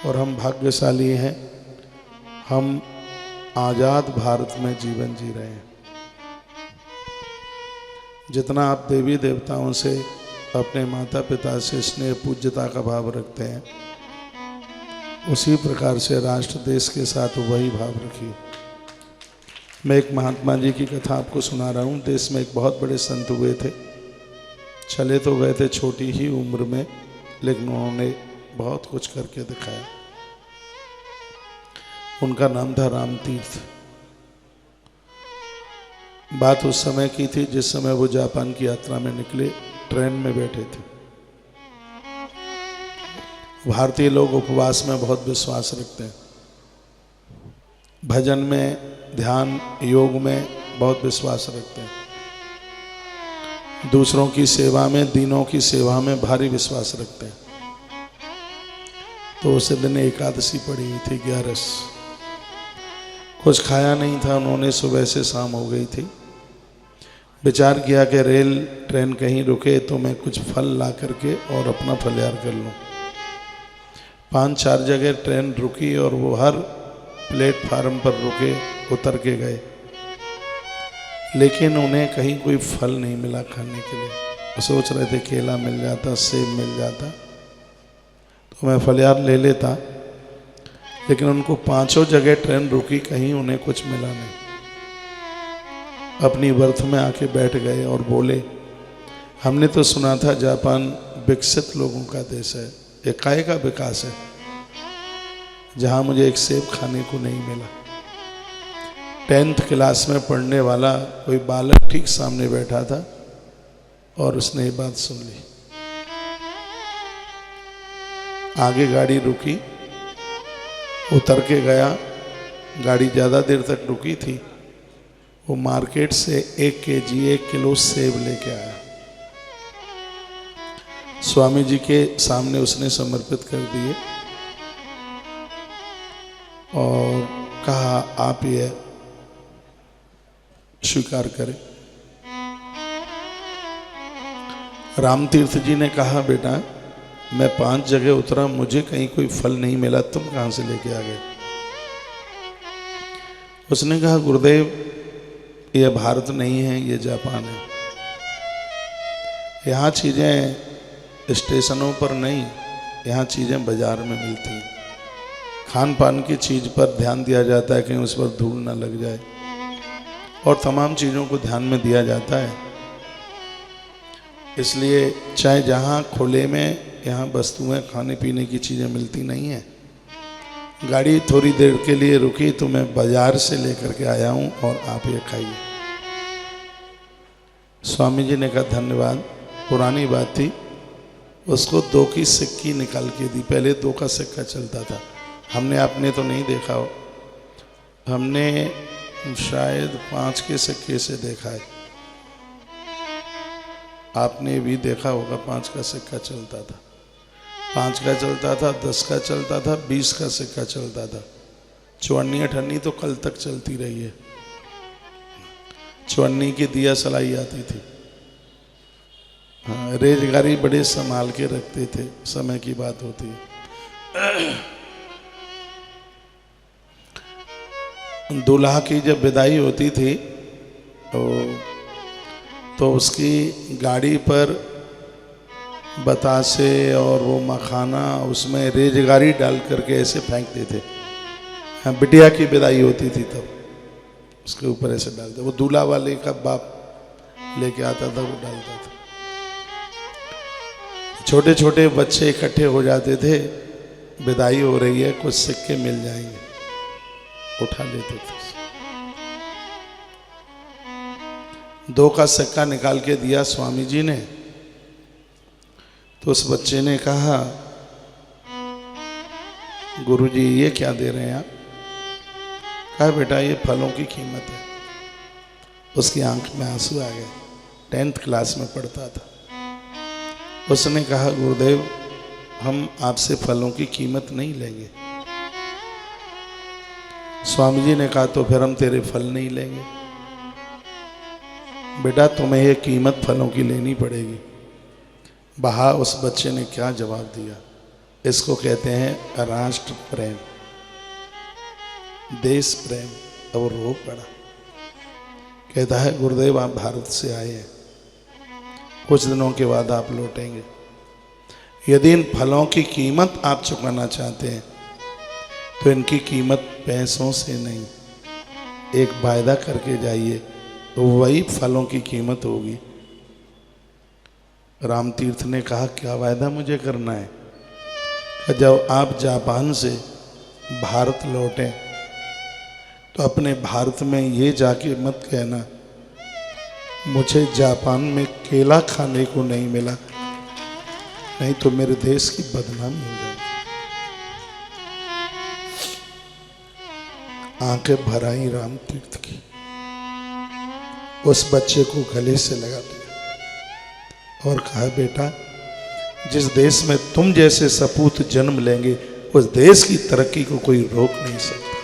और हम भाग्यशाली हैं, हम आज़ाद भारत में जीवन जी रहे हैं। जितना आप देवी देवताओं से, अपने माता पिता से स्नेह पूज्यता का भाव रखते हैं, उसी प्रकार से राष्ट्र देश के साथ वही भाव रखिए। मैं एक महात्मा जी की कथा आपको सुना रहा हूँ। देश में एक बहुत बड़े संत हुए थे, चले तो गए थे छोटी ही उम्र में, लेकिन उन्होंने बहुत कुछ करके दिखाया। उनका नाम था रामतीर्थ। बात उस समय की थी जिस समय वो जापान की यात्रा में निकले, ट्रेन में बैठे थे। भारतीय लोग उपवास में बहुत विश्वास रखते हैं, भजन में, ध्यान, योग में बहुत विश्वास रखते हैं, दूसरों की सेवा में, दीनों की सेवा में भारी विश्वास रखते हैं। तो उस दिन एकादशी पड़ी हुई थी, 11। कुछ खाया नहीं था उन्होंने, सुबह से शाम हो गई थी। विचार किया कि रेल ट्रेन कहीं रुके तो मैं कुछ फल ला करके और अपना फलियार कर लूँ। 5-4 जगह ट्रेन रुकी और वो हर प्लेटफार्म पर रुके, उतर के गए, लेकिन उन्हें कहीं कोई फल नहीं मिला खाने के लिए। वो सोच रहे थे केला मिल जाता, सेब मिल जाता तो मैं फलियार ले लेता, लेकिन उनको 5 जगह ट्रेन रुकी, कहीं उन्हें कुछ मिला नहीं। अपनी बर्थ में आके बैठ गए और बोले, हमने तो सुना था जापान विकसित लोगों का देश है, इकाई का विकास है, जहां मुझे एक सेब खाने को नहीं मिला। 10th क्लास में पढ़ने वाला कोई बालक ठीक सामने बैठा था और उसने ये बात सुन ली। आगे गाड़ी रुकी, उतर के गया, गाड़ी ज़्यादा देर तक रुकी थी। वो मार्केट से 1 किलो सेब लेके आया, स्वामी जी के सामने उसने समर्पित कर दिए और कहा, आप ये स्वीकार करें। रामतीर्थ जी ने कहा, बेटा मैं 5 जगह उतरा, मुझे कहीं कोई फल नहीं मिला, तुम कहां से लेके आ गए? उसने कहा, गुरुदेव ये भारत नहीं है, ये जापान है। यहाँ चीज़ें स्टेशनों पर नहीं, यहाँ चीज़ें बाजार में मिलती हैं। खान पान की चीज़ पर ध्यान दिया जाता है, कहीं उस पर धूल ना लग जाए, और तमाम चीज़ों को ध्यान में दिया जाता है। इसलिए चाहे जहाँ खुले में यहाँ वस्तुएं, खाने पीने की चीज़ें मिलती नहीं हैं। गाड़ी थोड़ी देर के लिए रुकी तो मैं बाजार से लेकर के आया हूँ और आप ये खाइए। स्वामी जी ने कहा, धन्यवाद। पुरानी बात थी, उसको 2 की सिक्की निकाल के दी। पहले 2 का सिक्का चलता था, हमने आपने तो नहीं देखा हो, हमने शायद 5 के सिक्के से देखा है। आपने भी देखा होगा, 5 का सिक्का चलता था, 5 का चलता था, 10 का चलता था, 20 का सिक्का चलता था। 54 अठन्नी तो कल तक चलती रही है। 54 की दिया सलाई आती थी। हाँ, रेजगारी बड़े संभाल के रखते थे, समय की बात होती है। दूल्हा की जब विदाई होती थी तो उसकी गाड़ी पर बतासे और वो मखाना, उसमें रेजगारी डाल करके ऐसे फेंकते थे। हाँ, बिटिया की विदाई होती थी तब उसके ऊपर ऐसे डालते। वो दूल्हा वाले का बाप लेके आता था, वो डालता था। छोटे छोटे बच्चे इकट्ठे हो जाते थे, विदाई हो रही है, कुछ सिक्के मिल जाएंगे, उठा लेते थे। 2 का सिक्का निकाल के दिया स्वामी जी ने, तो उस बच्चे ने कहा, गुरुजी ये क्या दे रहे हैं आप? कहा, बेटा ये फलों की कीमत है। उसकी आंख में आंसू आ गए, 10th क्लास में पढ़ता था। उसने कहा, गुरुदेव हम आपसे फलों की कीमत नहीं लेंगे। स्वामी जी ने कहा, तो फिर हम तेरे फल नहीं लेंगे। बेटा तुम्हें ये कीमत फलों की लेनी पड़ेगी। बहा उस बच्चे ने क्या जवाब दिया, इसको कहते हैं राष्ट्र प्रेम, देश प्रेम। अब रो पड़ा, कहता है गुरुदेव आप भारत से आए हैं, कुछ दिनों के बाद आप लौटेंगे। यदि इन फलों की कीमत आप चुकाना चाहते हैं तो इनकी कीमत पैसों से नहीं, एक वायदा करके जाइए तो वही फलों की कीमत होगी। रामतीर्थ ने कहा क्या वायदा मुझे करना है? जब आप जापान से भारत लौटें तो अपने भारत में ये जाके मत कहना मुझे जापान में केला खाने को नहीं मिला, नहीं तो मेरे देश की बदनामी हो जाएगी। आंखें भर आई रामतीर्थ की, उस बच्चे को गले से लगा दिया और कहा बेटा जिस देश में तुम जैसे सपूत जन्म लेंगे उस देश की तरक्की को कोई रोक नहीं सकता।